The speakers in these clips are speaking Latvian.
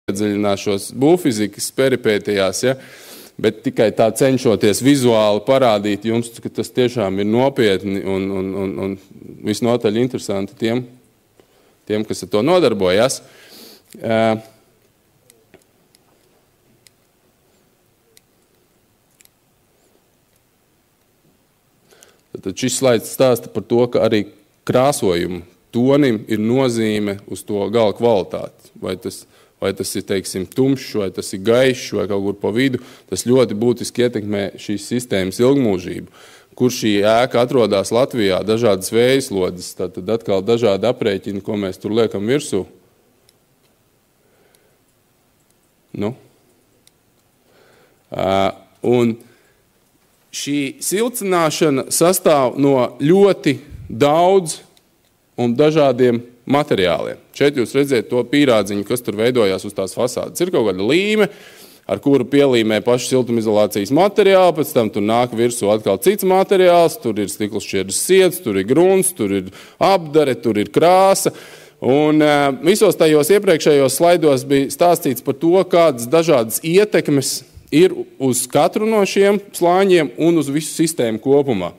iedziļināšos būvfizikas peripētijās, ja? Bet tikai tā cenšoties vizuāli parādīt jums, ka tas tiešām ir nopietni un visnotaļ interesanti tiem, kas ar to nodarbojas. Tad šis slaids stāsta par to, ka arī krāsojuma tonim ir nozīme uz to gala kvalitāti. Vai tas ir, teiksim, tumšs, vai tas ir gaišs, vai kaut kur pa vidu, tas ļoti būtiski ietekmē šīs sistēmas ilgmūžību. Kur šī ēka atrodas Latvijā, dažādas vējaslodes, tad atkal dažādi aprēķini, ko mēs tur liekam virsū. Un šī siltināšana sastāv no ļoti daudz un dažādiem materiāliem. Šeit jūs redzēt to pīrādziņu, kas tur veidojās uz tās fasādes. Ir kaut kāda līme, ar kuru pielīmē pašu siltumizolācijas materiālu, pēc tam tur nāk virsū atkal cits materiāls, tur ir stiklasšķiedras siets, tur ir grunts, tur ir apdare, tur ir krāsa. Un visos tajos iepriekšējos slaidos bija stāstīts par to, kādas dažādas ietekmes ir uz katru no šiem slāņiem un uz visu sistēmu kopumā.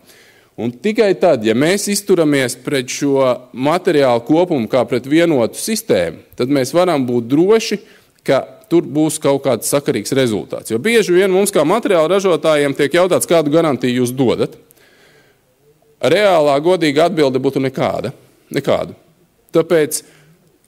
Un tikai tad, ja mēs izturamies pret šo materiālu kopumu kā pret vienotu sistēmu, tad mēs varam būt droši, ka tur būs kaut kāds sakarīgs rezultāts. Jo bieži vien mums kā materiālu ražotājiem tiek jautāts, kādu garantiju jūs dodat. Reālā godīga atbilde būtu nekāda. Tāpēc,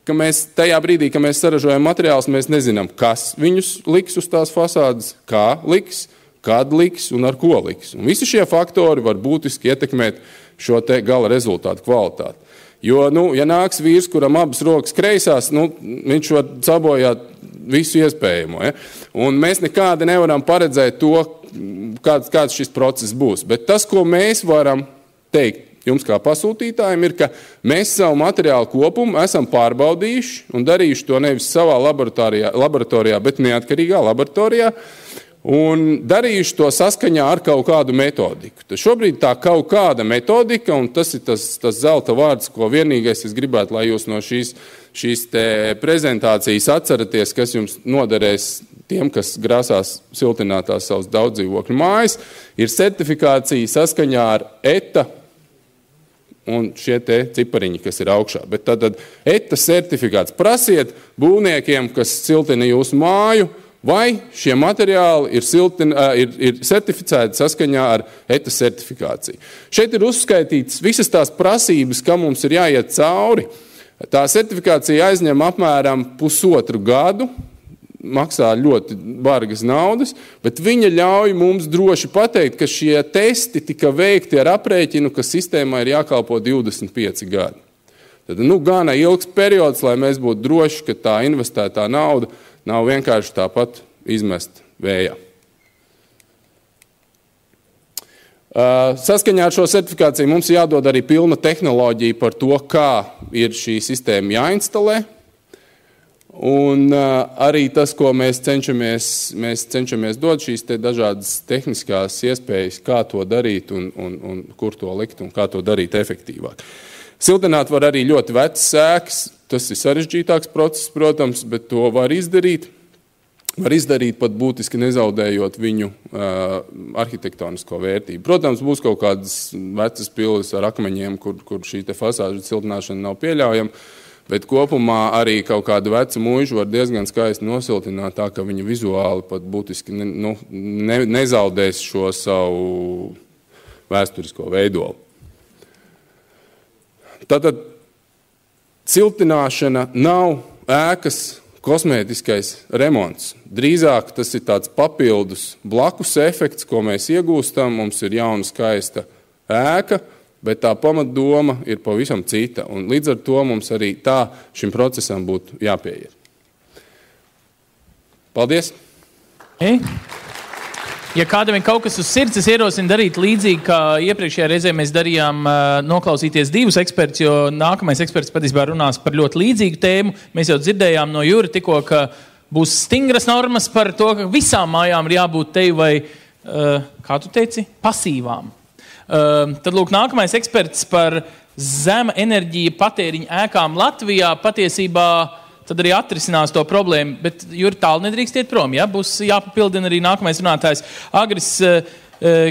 ka mēs tajā brīdī, kad mēs saražojam materiālus, mēs nezinām, kas viņus liks uz tās fasādes, kā liks, kad liks un ar ko liks. Un visi šie faktori var būtiski ietekmēt šo te gala rezultātu kvalitāti. Jo, ja nāks vīrs, kuram abas rokas kreisās, viņš var sabojāt visu iespējamo. Ja? Un mēs nekādi nevaram paredzēt to, kāds šis process būs. Bet tas, ko mēs varam teikt jums kā pasūtītājiem, ir, ka mēs savu materiālu kopumu esam pārbaudījuši un darījuši to nevis savā laboratorijā, bet neatkarīgā laboratorijā. Un darījuši to saskaņā ar kaut kādu metodiku. Tad šobrīd tā kaut kāda metodika, un tas ir tas zelta vārds, ko vienīgais es gribētu, lai jūs no šīs te prezentācijas atceraties, kas jums noderēs tiem, kas grasās siltināt tās savus daudzdzīvokļu mājas, ir certifikācija saskaņā ar ETA un šie te cipariņi, kas ir augšā. Bet tad ETA certifikāts prasiet būvniekiem, kas siltina jūsu māju, vai šie materiāli ir certificēti saskaņā ar ETA certifikāciju. Šeit ir uzskaitīts visas tās prasības, kam mums ir jāiet cauri. Tā certifikācija aizņem apmēram 1,5 gadu, maksā ļoti bargas naudas, bet viņa ļauj mums droši pateikt, ka šie testi tika veikti ar aprēķinu, ka sistēmai ir jākalpo 25 gadi. Tad, gana ilgs periods, lai mēs būtu droši, ka tā investētā nauda nav vienkārši tāpat izmest vējā. Saskaņā ar šo certifikāciju mums jādod arī pilna tehnoloģija par to, kā ir šī sistēma jāinstalē. Un arī tas, ko mēs cenšamies dot, šīs te dažādas tehniskās iespējas, kā to darīt un kur to likt un kā to darīt efektīvāk. Siltināt var arī ļoti vecas ēkas. Tas ir sarežģītāks process, protams, bet to var izdarīt. Var izdarīt pat būtiski nezaudējot viņu arhitektonisko vērtību. Protams, būs kaut kādas vecas pilis ar akmeņiem, kur šī te fasāžu siltināšana nav pieļaujama, bet kopumā arī kaut kādu vecu mūžu var diezgan skaisti nosiltināt tā, ka viņa vizuāli pat būtiski nezaudēs šo savu vēsturisko veidolu. Tātad siltināšana nav ēkas kosmētiskais remonts. Drīzāk tas ir tāds papildus blakus efekts, ko mēs iegūstam. Mums ir jauna skaista ēka, bet tā pamatdoma ir pavisam cita. Un līdz ar to mums arī tā šim procesam būtu jāpieiet. Paldies! Ja kādam ir kaut kas uz sirds, es ierosinu darīt līdzīgi, kā iepriekšējā reizē mēs darījām, noklausīties divus ekspertus, jo nākamais eksperts patiesībā runās par ļoti līdzīgu tēmu. Mēs jau dzirdējām no Juri tikko, ka būs stingras normas par to, ka visām mājām ir jābūt te vai, kā tu teici, pasīvām. Tad lūk, nākamais eksperts par zema enerģija patēriņa ēkām Latvijā patiesībā tad arī atrisinās to problēmu. Bet Juri, tālu nedrīkst iet prom, ja? Būs jāpapildina arī nākamais runātājs. Agris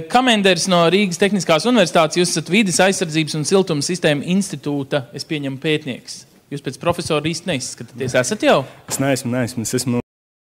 Kamenders no Rīgas Tehniskās universitātes, jūs esat Vides aizsardzības un siltuma sistēma institūta, es pieņemu, pētnieks. Jūs pēc profesora īsti neizskatāties. Esat jau? Es neesmu. Es esmu